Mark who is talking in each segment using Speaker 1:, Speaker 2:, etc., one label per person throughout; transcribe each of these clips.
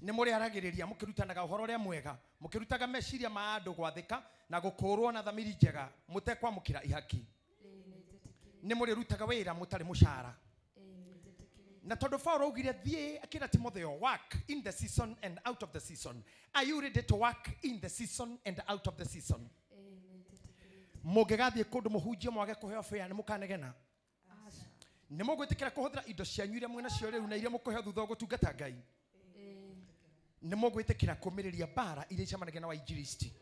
Speaker 1: nĩ mũrĩ aragĩrĩria mũkĩrutanaga ũhoro ũrĩa mwega mũkĩrutaga meciria ma andũ gwathĩka na gũkũrwo na thamiri njega mũtekwamũkĩra ihaki nĩ mũrĩ rutaga wĩra mũtarĩ mũcara na tondũ Paulo augire thiĩ akĩra Timotheo work in the season and out of the season. Are you ready to work in the season and out of the season? Mũngĩgathiĩ kũndũ mũhunjie mwage kũheo fare nĩ mũkanegena nĩ mũgwĩtĩkĩra kũhũthĩra indo cianyu iria mwĩna cio rĩu na iria mũkũheo thutha wa gũtungata Ngai nĩ mũgwĩtĩkĩra kũmĩrĩria bara iria icemanagia na wainjilisti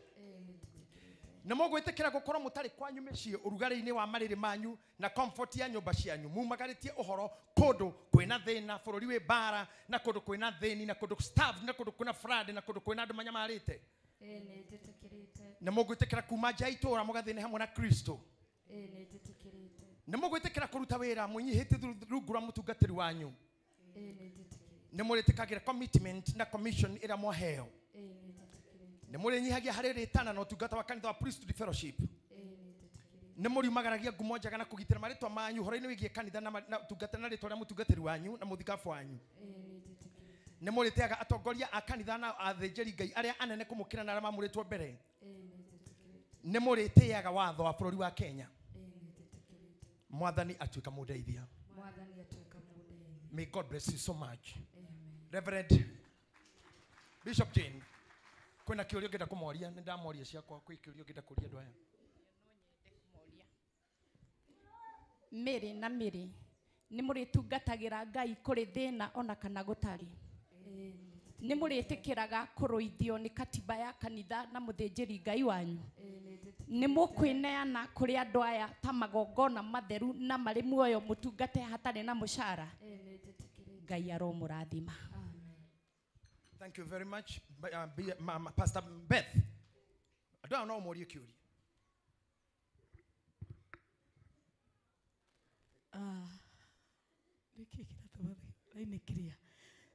Speaker 1: nĩ mũgwĩtĩkĩra gũkorwo mũtarĩ kwanyu mĩciĩ ũrugarĩ-inĩ wa marĩrĩ manyu na comfort ya nyũmba cianyu mumagarĩtie ũhoro kũndũ kwĩna thĩna bũrũri wĩ bara na kũndũ kwĩna thĩni na kũndũ starved na kũndũ kwĩna flood na kũndũ kwĩna andũ manyamarĩte nĩ mũgwĩtĩkĩra kuma nja itũũra mũgathĩne hamwe na Kristo nĩ mũgwĩtĩkĩra kũruta wĩra mũnyihĩtie rungu rwa mũtungatĩri wanyu nĩ mũrĩtĩkagĩra commitment na commission ĩrĩa mwaheo nĩ mũrĩnyihagia harĩ rĩtana na ũtungata wa kanitha wa priesthood fellowship nĩ mũriumagaragia ngumo njega na kũgitĩra marĩtwa manyu ũhoro-inĩ wĩgiĩ kanitha na ũtungata na rĩtwa rĩa mũtungatĩri wanyu na mũthikabu wanyu nĩ mũrĩteaga atongoria a kanitha na athĩnjĩri Ngai arĩa anene kũmũkĩra na arĩa mamũrĩtwo mbere nĩ mũrĩteaga watho wa bũrũri wa Kenya Mwathani atuĩka mũndeithia. May God bless you so much. Reverend Bishop Jane, kwĩna kĩũria ngĩenda kũmoria nĩ ndamoria ciakwa kwĩ kĩũria ngĩenda kũria andũ aya.
Speaker 2: Mĩrĩ na mĩrĩ nĩ mũrĩtungatagĩra Ngai kũrĩ thĩna ona kana gũtarĩ nĩ mũrĩtĩkĩraga kũrũithio nĩ katiba ya kanitha na mũthĩnjĩri Ngai wanyu nĩ mũkwĩneana kũrĩ andũ aya ta magongona matheru na marĩ muoyo mũtungate hatarĩ na mũcara Ngai aromũrathima.
Speaker 1: Thank you very much, Pastor Beth. I don't know more you.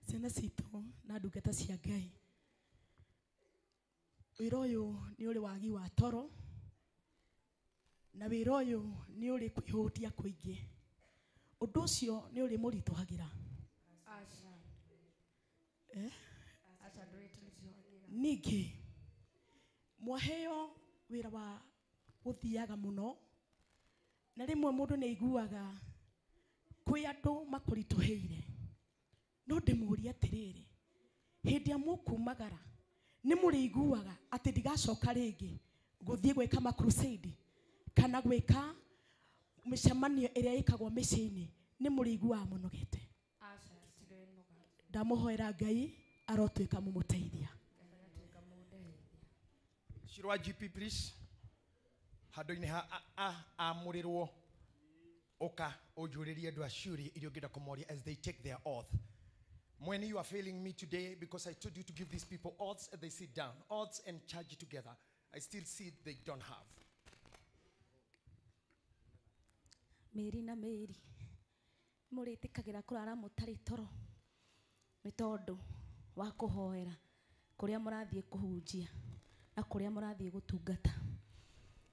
Speaker 3: Ciana citũ na ndungata cia Ngai wĩra ũyũ nĩ ũrĩ wagi wa toro na wĩra ũyũ nĩ ũrĩ kwĩhũtia kũingĩ ũndũ ũcio nĩ ũrĩ mũritũhagĩra ningĩ mwaheo wĩra wa gũthiaga mũno na rĩmwe mũndũ nĩ aiguaga kwĩ andũ makũritũhĩire no ndĩmũrie atĩrĩrĩ hĩndĩ ya mũkumagara nĩ mũrĩiguaga atĩ ndigacoka rĩngĩ gũthiĩ gwĩka ma crusade kana gwĩka mĩcemanio ĩrĩa ĩkagwo mĩciĩ-inĩ nĩ mũrĩiguaga mũnogete ndamũhoera Ngai arotuĩka mũmũteithia.
Speaker 1: Shirwa GP please handũ-inĩ ha amũrĩrwo oka ũnjũrĩrie andũ acuri iria ũngĩenda kũmoria as they take their oath. When you are failing me today because I told you to give these people oaths and they sit down, oaths and charge together, I still see they don't have.
Speaker 2: Mĩri na mĩri mũrĩtĩkagĩra kũrara mũtarĩ toro nĩ tondũ wa kũhoera kũrĩa mũrathiĩ kũhunjia na kũrĩa mũrathiĩ gũtungata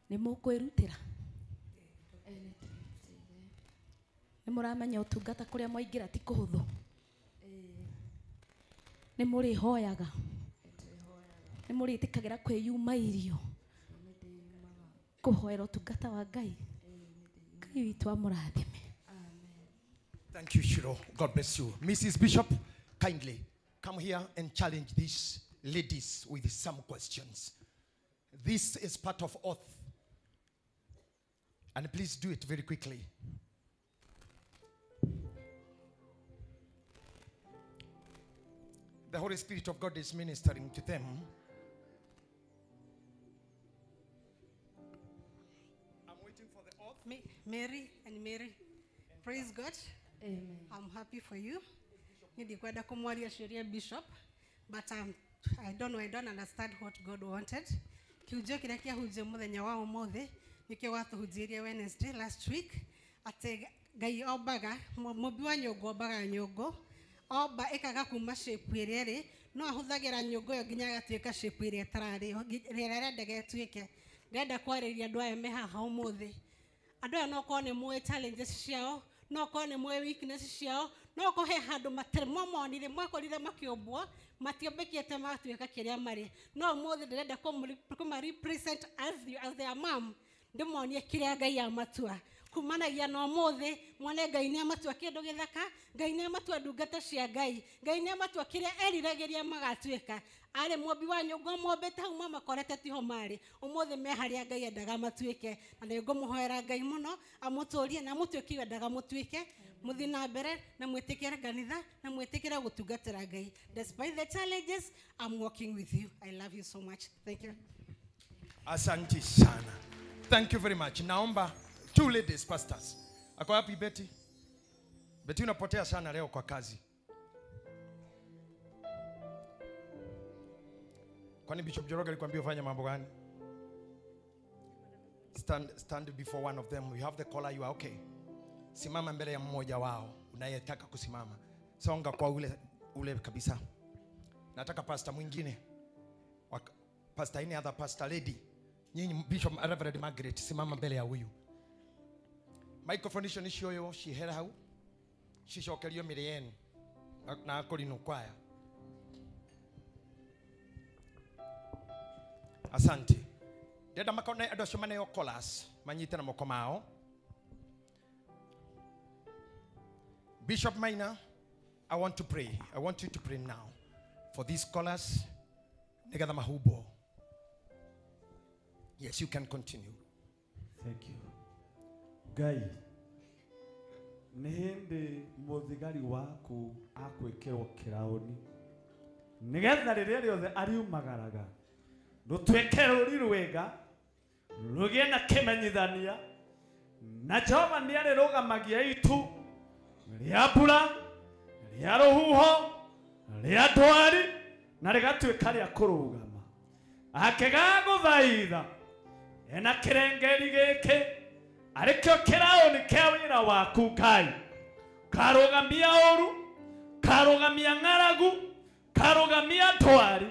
Speaker 2: nĩ mũkwĩrutĩra nĩ mũramenya ũtungata kũrĩa mwaingĩra ti kũhũthũ nĩ mũrĩhoyaga nĩ mũrĩtĩkagĩra kwĩyuma irio kũhoera ũtungata wa Ngai Ngai witũ amũrathime.
Speaker 1: Thank you, Shiro. God bless you. Mrs. Bishop, kindly come here and challenge these ladies with some questions. This is part of oath. And please do it very quickly. The Holy Spirit of God is ministering to them. I'm waiting for the oath.
Speaker 4: Mary and Mary, praise God.
Speaker 2: Amen.
Speaker 4: I'm happy for you. Nilikwenda kumwaria sheria Bishop, but I don't know, I don't understand what God wanted. Kiujio kile kia huje muthenya wa umuthi nikio watuhujirie Wednesday last week ate Ngai obaga mubi wa nyũngũ obaga nyũngũ oba ikaga kuma shape ĩrĩa ĩrĩ no ahũthagĩra nyũngũ ĩyo nginya agatuĩka shape ĩrĩa ĩtararĩ rĩrĩa rĩendaga ĩtuĩke. Ndĩrenda kwarĩria andũ aya me haha ũmũthĩ. Andũ aya no korwo nĩ mũĩ challenges ciao, no korwo nĩ mũĩ weakness ciao, no ko he handu matermomonire mwakorire makiombwo matiombekete magatuika kiria mari no mothe ndirenda kuma represent as their mom ndimonie kiria Ngai amatua kumanagia no mothe mwane Ngai ni amatua kindu githaka Ngai ni amatua ndungata cia Ngai Ngai ni amatua kiria eriragiria magatuika ari mwombi wa nyungu mwombete hau mama korete tiho mari umothe me haria Ngai endaga matuike na nĩ ngũmũhoera Ngai muno amuturie na mutuĩki endaga mutuike muthi na mbere na mwitikire kanitha na mwitikire gutungatira Ngai. Despite the challenges, I'm walking with you. I love you so much. Thank you.
Speaker 1: Asante sana. Thank you very much. Naomba two ladies pastors. Ako wapi Betty? Betty unapotea sana leo kwa kazi. Kwani Bishop Joroge alikwambia ufanye mambo gani? Stand before one of them. You have the collar, you are okay. Simama mbele ya mmoja wao unayetaka kusimama. Songa kwa ule kabisa. Nataka pastor mwingine. Pastor any other pastor lady. Nyinyi Bishop Reverend Margaret simama mbele ya huyu. Microphone ni shoyo shihera hau. Shishokelio mirien na akolino kwaya. Asante. Deda makone adoshomane yo kolas manyite na mokomao. Bishop Maina, I want to pray. I want you to pray now for these scholars. Negada mahubo. Yes, you can continue.
Speaker 5: Thank you. Ngai, nihindi muthigari waku akwikirwo kiraoni. Nigetha riria riothe ariumagaraga. Rutweke ruri rwega. Rugie na kimenyithania. Na Jehova ni arĩrũgamagia itu. Ria mbura, ria rũhuho, ria ndwari na rigatuĩka ria kũrũgama. Akĩgagũthaitha ena kĩrengeri gĩkĩ arĩkĩo kĩraũni kĩa wĩra waku Ngai. Karũgamia ũru, karũgamia ng'aragu, karũgamia ndwari,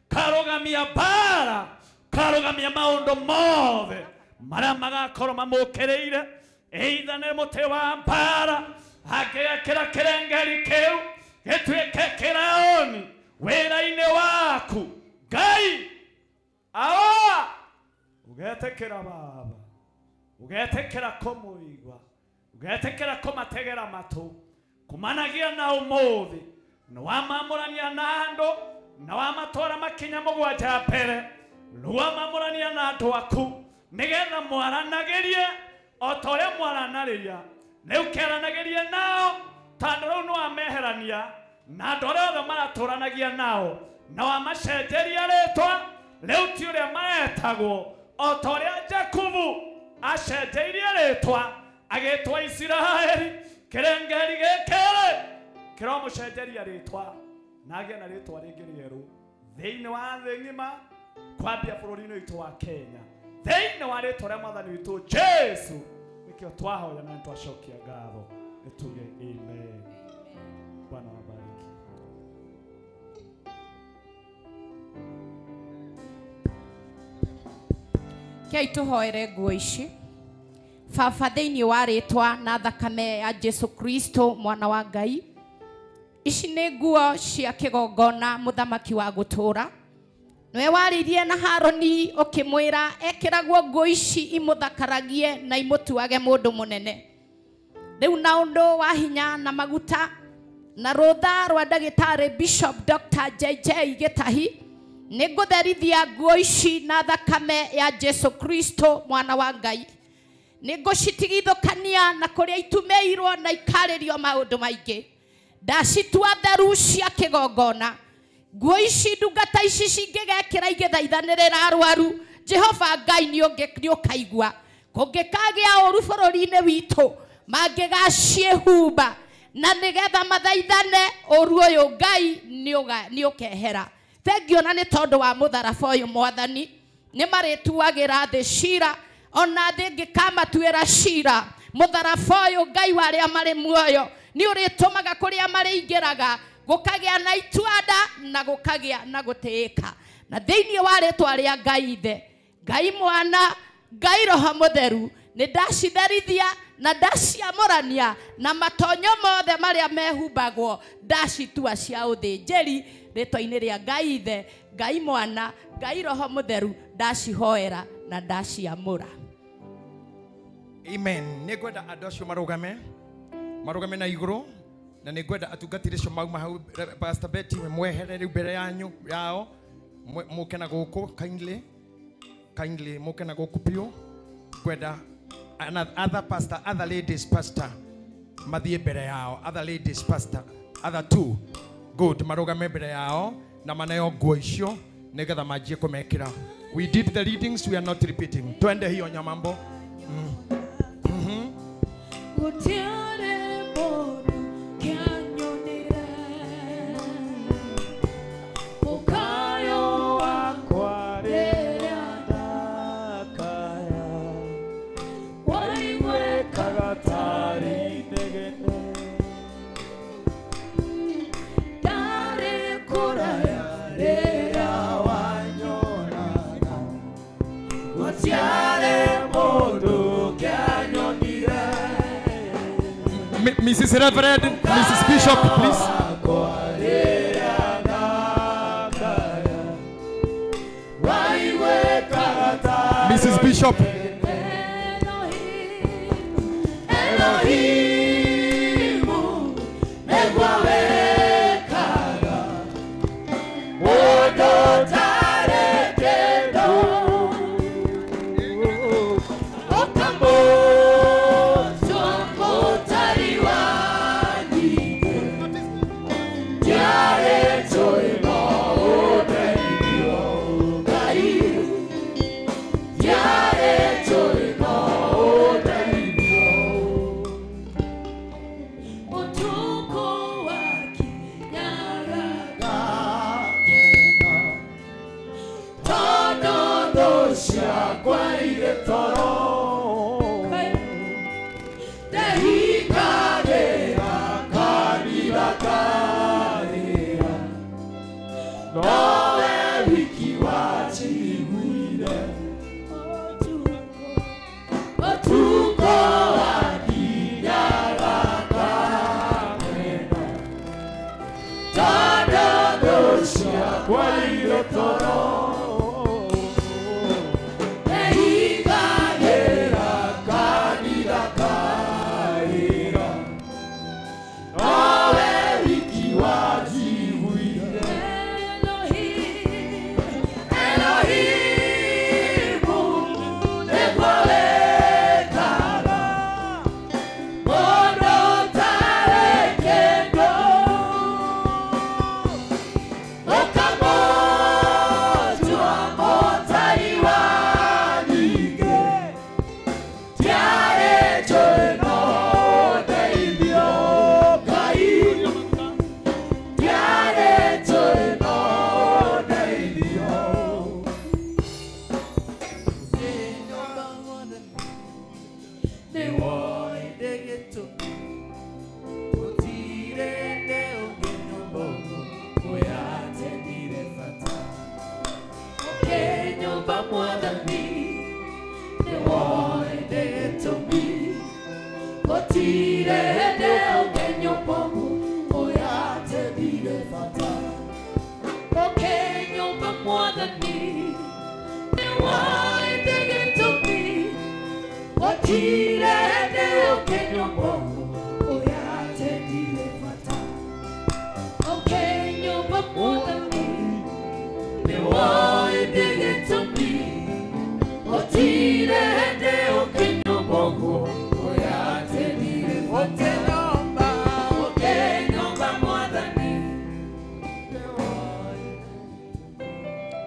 Speaker 5: karũgamia mbara, karũgamia maũndũ mothe marĩa magakorwo mamũkĩrĩire either nĩ mũtĩ wa mbara akĩgakĩra kĩrengeri kĩu gĩtuĩke kĩraũni wĩra-inĩ waku Ngai. Awa ugetĩkĩra Baba, ugetĩkĩra kũmũigua, ugetĩkĩra kũmategera matũ kumanagia na ũmũthĩ na wamamũrania na andũ na wamatwara makinya mũgwanja mbere wamamũrania na andũ aku nĩgetha mwaranagĩrie o ta ũrĩa mwaranarĩria rĩu kĩaranagĩrie nao tondũ rĩu nĩwameherania na andũ arĩa othe maratũranagia nao na wamacenjeria rĩtwa rĩu ti ũrĩa maretagwo o ta ũrĩa Jakubu acenjeirie rĩtwa agĩtwa Isiraeli. Kĩrengeri gĩkĩ kĩromũcenjeria rĩtwa na agĩa na rĩtwa rĩngĩ rĩerũ thĩinĩ wa thĩ ng'ima kwambia bũrũri-inĩ witũ wa Kenya thĩinĩ wa rĩtwa rĩa Mwathani witũ Jesu nĩkĩo twahoya na nĩtwacokia ngatho nĩtuge amen. Bwana wabariki.
Speaker 2: Kei tuhoere nguo ici Baba thĩinĩ wa rĩtwa na thakame ya Jesu Kristo mwana wa Ngai. Ici nĩ nguo cia kĩgongona mũthamaki wa gũtũũra. Nĩwe warĩirie na Haroni ũkĩmwĩra ekĩragwo nguo ici imũthakaragie na imũtuage mũndũ mũnene. Rĩu na ũndũ wa hinya na maguta na rũtha rwa ndagĩtarĩ Bishop Dr. JJ Gĩtahi nĩngũtherithia nguo ici na thakame ya Jesu Kristo mwana wa Ngai. Nĩngũcitigithũkania na kũrĩa itumĩirwo na ikarĩrio maũndũ maingĩ. Ndacitua theru cia kĩgongona. Nguo ici ndungata ici cingĩgekĩra igĩthaithanĩrĩra arwaru Jehova Ngai nĩũkaigua. Kũngĩkagĩa ũru bũrũri-inĩ witũ mangĩgaciĩhumba na nĩgetha mathaithane ũru ũyũ Ngai nĩũkehera. Thengio na nĩ tondũ wa mũtharaba ũyũ Mwathani nĩ marĩtuagĩra thĩ cira ona thĩ ngĩkamatuĩra cira. Mũtharaba ũyũ Ngai wa arĩa marĩ muoyo nĩ ũrĩtũmaga kũrĩa marĩingĩraga gũkagĩa na ituanda na gũkagĩa na gũtĩĩka. Na thĩinĩ wa rĩtwa rĩa Ngai Ithe, Ngai Mwana, Ngai Roho Mũtheru, nĩ ndacitherithia na ndaciamũrania na matonyo mothe marĩa mehumbagwo ndacitua cia ũthĩnjĩri rĩtwa-inĩ rĩa Ngai Ithe, Ngai Mwana, Ngai Roho Mũtheru, ndacihoera na ndaciamũra.
Speaker 1: Amen. Nĩngwenda andũ acio marũgame na igũrũ, na nĩngwenda atungatĩri acio mauma hau. Pastor Betty mwehere rĩu mbere yanyu yao, mũke na gũkũ kindly mũke na gũkũ piũ. Ngwenda other ladies pastor mathiĩ mbere yao, other ladies pastor, other two good marũgame mbere yao na maneo nguo icio nĩgetha manjie kũmekĩra. We did the readings, we are not repeating. Twende hiyo nyamambo. Mrs. Reverend, Mrs. Bishop, please. Mrs. Bishop.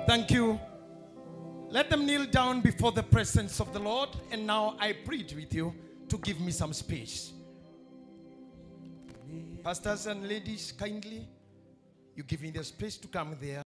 Speaker 1: Thank you. Let them kneel down before the presence of the Lord. And now I plead with you to give me some space. Pastors and ladies, kindly, you give me the space to come there.